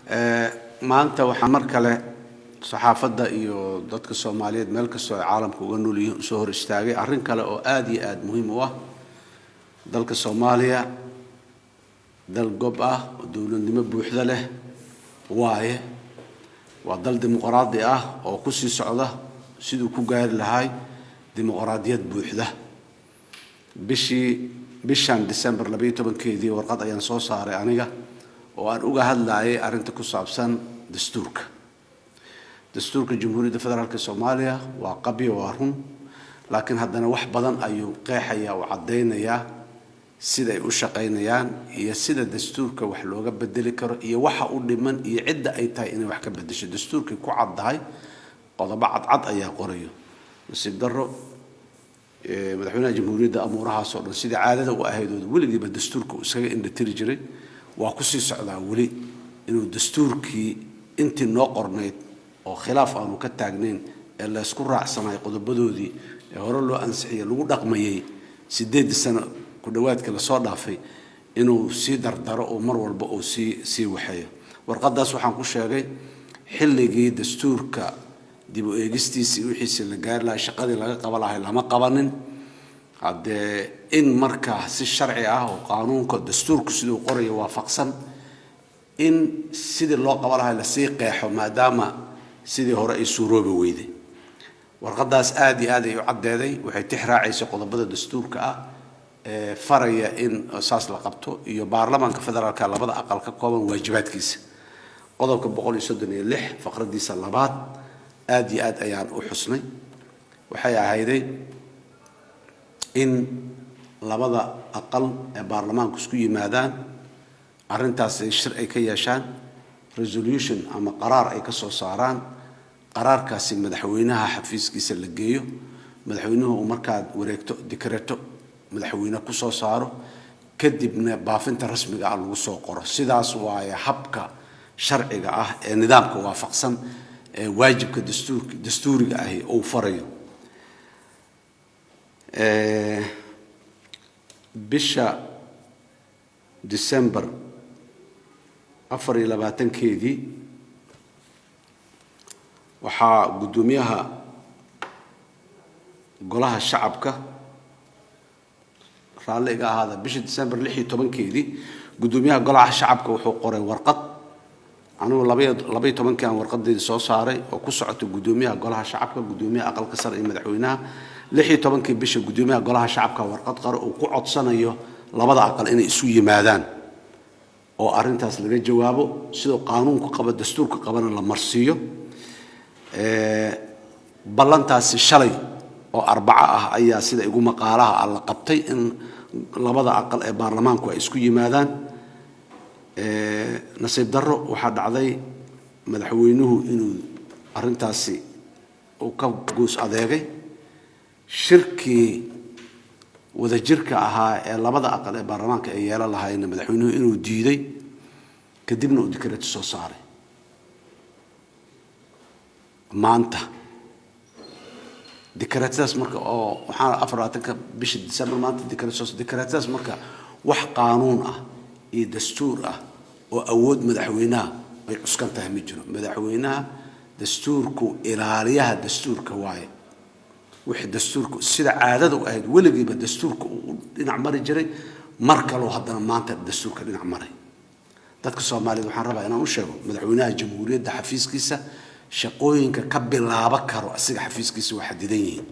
maanta waxaan mar kale saxaafadda iyo dadka Soomaaliyeed meel kasta oo caalamka uga nool yihiin soo hor istaagay arrin kale oo aad iyo aad muhiim u ah dalka Soomaaliya dal gob ah oo dawladnimo buuxda leh waaye waa dal dimuqraadi ah oo ku sii socda sidoo ku gaari lahay dimuqraadiyad buuxda bishan December 12keedii warqad ayaan soo saaray aniga oo aan uga hadlaayay arrinta ku saabsan dastuurka Jamhuuriyadda Federaalka Soomaaliya waa qabyo waa run laakiin haddana wax badan ayuu qeexaya oo cadeynaya sida ay u shaqeynayaan iyo sida dastuurka wax looga bedeli karo iyo waxa uu dhiman iyo cidda ay tahay inay wax ka bedesho dastuurkii ku caddahay qodobo cadcad ayaa qorayo nasiib darro madaxweynaha jamhuuriyadda amuurahaas oo dhan sidii caadada u ahayd oo weligiiba dastuurka isaga indhatiri jiray waa ku sii socdaa weli inuu dastuurkii intii noo qornayd oo khilaaf aanu ka taagnayn ee la isku raacsanay qodobadoodii ee hore loo ansixiyay lagu dhaqmayay 8 sano ku dhawaadka la soo dhaafay inuu sii dardaro oo mar walba oo sii waxeeyo warqadaas waxaan ku sheegay xilligii dastuurka dib u eegistiisii wixii la gaar lahaa shaqadii laga qaban lahaa lama qabanin hadee in marka si sharci ah oo qaanuunka dastuurku sidoo qorayo waafaqsan in sidii loo qaban lahaa la sii qeexo maadaama sidii hore ay suuroobi weyday warqadaas aad iyo aad ay u cadeeday waxay tixraacaysaa qodobada dastuurka ah faraya in asaas la qabto iyo baarlamaanka federaalka labada aqal ka kooban waajibaadkiisa qodobka 136 faqradiisa labaad aad iyo aad ayaan u xusnay waxay ahayday in labada aqal ee baarlamaanku isku yimaadaan arrintaas ay shir ay ka yeeshaan resolution ama qaraar ay ka soo saaraan qaraarkaasi madaxweynaha xafiiskiisa la geeyo madaxweynuhu markaa wareegto dikreeto madaxweyne ku soo saaro kadibna baafinta rasmiga ah lagu soo qoro sidaas waaye habka sharciga ah ee nidaamka waafaqsan ee waajibka dastuuriga ah oo farayo bisha December 24keedii waxaa gudoomiyaha golaha shacabka raaliga ahaada bisha December 16keedii gudoomiyaha golaha shacabka wuxuu qoray warqad anigu 12 aan warqadeeda soo saaray oo ku socota gudoomiyaha golaha shacabka gudoomiyaha aqalka sare ee madaxweynaha 16 bisha gudoomiyaha golaha shacabka warqad qaro oo ku codsanayo labada aqal inay isu yimaadaan oo arrintaas laga jawaabo sidoo qaanuunku qaba dastuurka qabana la marsiyo ballantaasi shalay oo arbaca ah ayaa sida igu maqaalaha la qabtay in labada aqal ee baarlamaanku ay isku yimaadaan nasiib darro waxa dhacday madaxweynuhu inuu arrintaasi uu ka goos adeegay shirkii wadajirka ahaa ee labada aqal ee baarlamaanka ay yeelan lahaayeen madaxweynuhu inuu diiday kadibna uu dikreeto soo saaray maanta dikreetadaas marka oo waxaan 24 bisha December maanta dikreetadaas marka wax qaanuun ah iyo dastuur ah oo awood madaxweynaha ay cuskan tahay ma jiro madaxweynaha dastuurku ilaaliyaha dastuurka waaye wixii dastuurku sida caadada u ahayd weligiiba dastuurku dhinac mari jiray mar kale haddana maanta dastuurka dhinac maray dadka Soomaaliyeed waxaan rabaa inaan u sheego madaxweynaha jamhuuriyadda xafiiskiisa shaqooyinka ka bilaabo karo asiga xafiiskiisa waa xadidan yihiin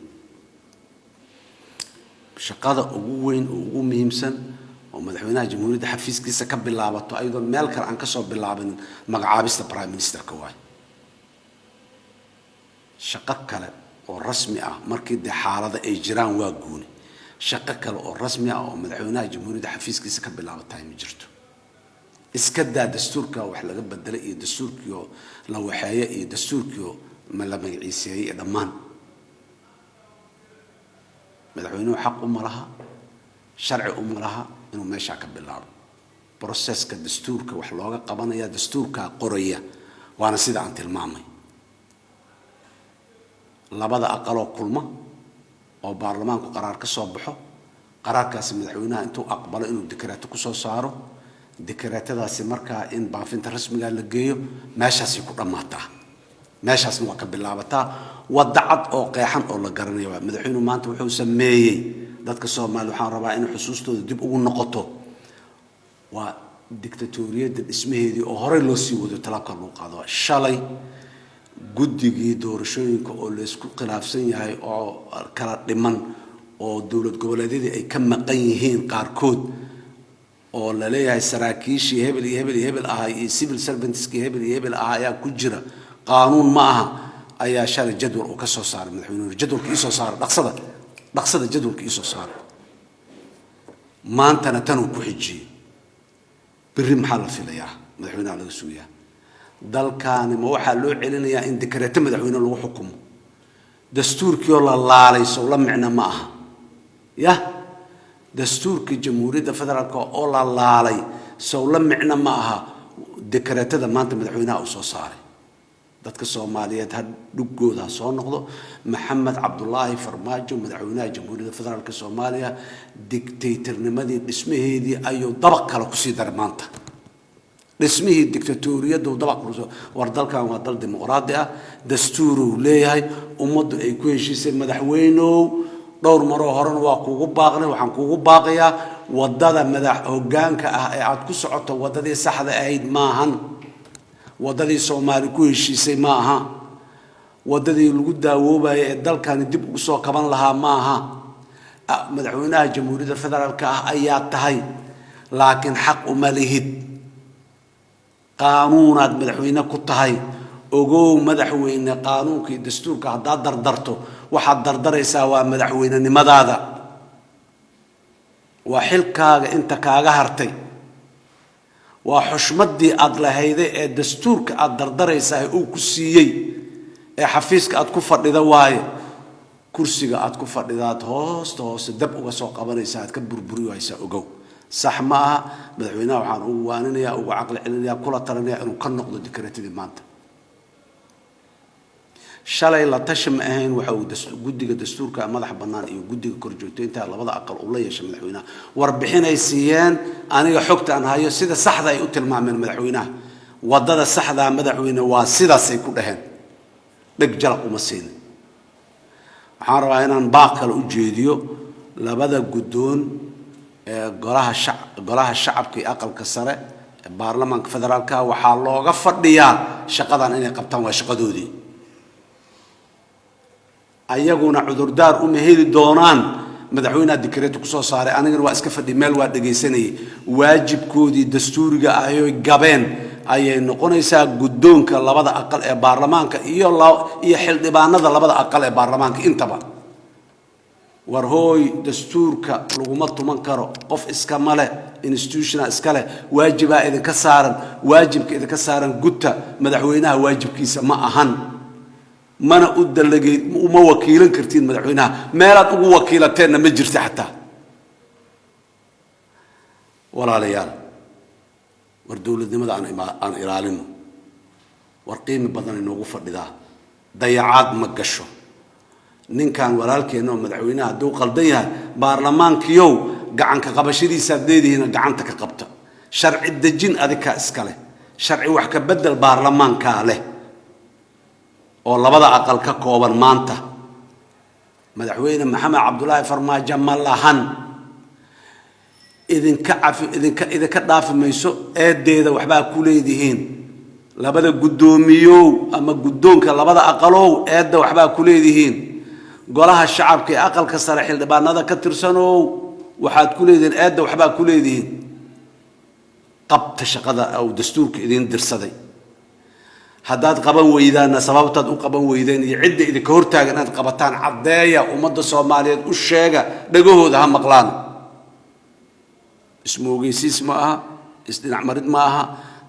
shaqada ugu weyn oo ugu muhiimsan oo madaxweynaha jamhuuriyadda xafiiskiisa ka bilaabato ayadoo meel kale aan ka soo bilaabin magacaabista prime ministerka waay shaqo kale oo rasmi ah markii xaalada ay jiraan waa gooni shaqo kale oo rasmi ah oo madaxweynaha jamhuuriyadda xafiiskiisa ka bilaabatay ma jirto iska daa dastuurka wax laga bedelay iyo dastuurkii la waxeeyay iyo dastuurkii ma la magaciisay dhammaan madaxweynuhu xaq u malaha sharci u malaha inuu meesha ka bilaabo processka dastuurka wax looga qabanaya dastuurka qoraya waana sida aan tilmaamay labada aqaloo kulma oo baarlamaanku qaraar ka soo baxo qaraarkaas madaxweynaha intuu aqbalo inuu dikreeto ku soo saaro dikreetadaasi markaa in baafinta rasmiga la geeyo meeshaas ku dhamaataa meeshaasna waa ka bilaabataa wadacad oo qeexan oo la garanayo madaxweynuhu maanta wuxuu sameeyay dadka Soomaaliyeed waxaan rabaa in xusuustooda dib ugu noqoto waa diktatoriyada dhismaheedii oo hore loo sii wado talaabka loo qaado shalay guddigii doorashooyinka oo la isku khilaafsan yahay oo kala dhiman oo dawlad goboleedyadii ay ka maqan yihiin qaarkood oo la leeyahay saraakiishii hebel iyo hebel iyo hebel ahaa iyo civil servantskii hebel iyo hebel ahaa ayaa ku jira qaanuun ma aha ayaa shalay jadwal oo ka soo saaray madaxweynuhu jadwalkii soo saaray dhaqsada jadwalkii soo saaray maantana tan uu ku xijiyay berri maxaa la filayaa madaxweynaha laga sugayaa dalkaani ma waxaa loo celinayaa in dikreeto madaxweyne lagu xukumo dastuurkii oo la laalay soo la micna ma aha ya dastuurkii jamhuuriyadda federaalka oo la laalay soo la micna ma aha dikreetada maanta madaxweynaha uu soo saaray dadka Soomaaliyeed had dhugooda soo noqdo Maxamed Cabdullaahi Farmaajo madaxweynaha jamhuuriyadda federaalka Soomaaliya dictatornimadii dhismaheedii ayuu dabaq kale ku sii daray maanta dhismihii dictatoriyada uu dabaq ku soo war dalkan waa dal dimuqraadi ah dastuuru leeyahay ummaddu ay ku heshiisay madaxweynuhu dhowr maro horena waa kuugu baaqnay waxaan kuugu baaqayaa wadada madax hoggaanka ah ee aad ku socoto wadadii saxda ahayd maahan wadadii Soomaali ku heshiisay ma aha wadadii lagu daawoobayay ee dalkan dib ugu soo kaban lahaa ma aha madaxweynaha jamhuuriyadda federaalka ah ayaa tahay laakiin xaq uma lihid qaanuunaad madaxweyne ku tahay ogow madaxweyne qaanuunkii dastuurka haddaad dardarto waxaad dardaraysaa waa madaxweynenimadaada waa xilkaaga inta kaaga hartay waa xushmadii aad lahayday ee dastuurka aad dardaraysaa uu ku siiyay ee xafiiska aad ku fadhida waaye kursiga aad ku fadhidaad hoos dab uga soo qabanaysaa aad ka burburiyaysaa ogow sax ma aha madaxweynaha waxaan ugu waaninayaa ugu caqli celinayaa kula talinayaa inuu ka noqdo dikreetadii maanta shalay la tasham ahayn waxa uu guddiga dastuurka madax bannaan iyo guddiga korjoogteynta labada aqal u la yeeshay madaxweynaha warbixin ay siiyeen aniga xogta aan hayo sida saxda ay u tilmaameen madaxweynaha wadada saxda madaxweyne waa sidaas ay ku dhaheen dhig jalaq uma siin waxaan rabaa inaan baaq kale u jeediyo labada guddoon ee golaha shacabka iyo aqalka sare ee baarlamaanka federaalka waxaa looga fadhiyaa shaqadan inay qabtaan waa shaqadoodii ayaguna cudurdaar uma heli doonaan madaxweynaha dikreeto ku soo saaray anigana waa iska fadhi meel waa dhageysanay waajibkoodii dastuuriga ah ay gabeen ayay noqonaysaa guddoonka labada aqal ee baarlamaanka iyo xildhibaanada labada aqal ee baarlamaanka intaba war hooy dastuurka laguma tuman karo qof iska male institutional iska leh waajibaa idinka saaran waajibka idinka saaran gudta madaxweynaha waajibkiisa ma ahan mana u dalageed uma wakiilan kartiin madaxweynaha meelaad ugu wakiilateena ma jirto xataa walaalayaal war dawladnimada aan ilaalino war qiimo badan inoogu fadhidaa dayacaad ma gasho ninkan walaalkeena madaxweynaha hadduu qaldan yahay baarlamaankiyow gacanka qabashadiisa leedihiina gacanta ka qabta sharci dejin adika iska leh sharci wax ka bedel baarlamaanka leh oo labada aqal ka kooban maanta madaxweyne maxamed cabdullaahi farmaajo ma lahan idinka dhaafi mayso eedeeda waxbaa ku leedihiin labada guddoomiyow ama guddoonka labada aqalow eedda waxbaa ku leedihiin golaha shacabka ee aqalka sare xildhibaanada ka tirsanow waxaad ku leedihiin eedda waxbaa ku leedihiin qabta shaqada oo dastuurka idin dirsaday haddaad qaban weydaana sababtaad u qaban weydeen iyo cidda idinka hortaagan inaad qabataan caddeeya ummadda Soomaaliyeed u sheega dhagahooda ha maqlaan ismoogeysiis ma aha isdhinac marid ma aha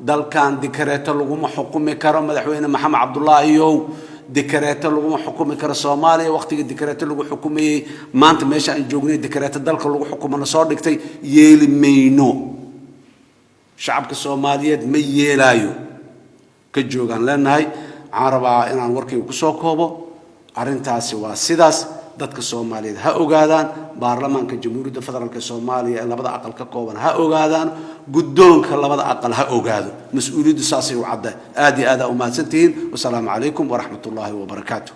dalkan dikreeto laguma xukumi karo madaxweyne maxamed cabdullaahi dikreeto laguma xukumi karo Soomaaliya waqtiga dikreeto lagu xukumayay maanta meesha aan joognay dikreeto dalka lagu xukumana soo dhigtay yeeli mayno shacabka Soomaaliyeed ma yeelaayo ka joogan leenahay waxaan rabaa inaan warkayga ku soo koobo arrintaasi waa sidaas dadka Soomaaliyeed ha ogaadaan baarlamaanka Jamhuuriyadda Federaalka Soomaaliya ee labada aqal ka kooban ha ogaadaan guddoonka labada aqal ha ogaado mas'uuliyaddu saasay u cadda aad iyo aad u mahadsantihiin wassalaamu calaykum waraxmatullaahi wabarakaatuh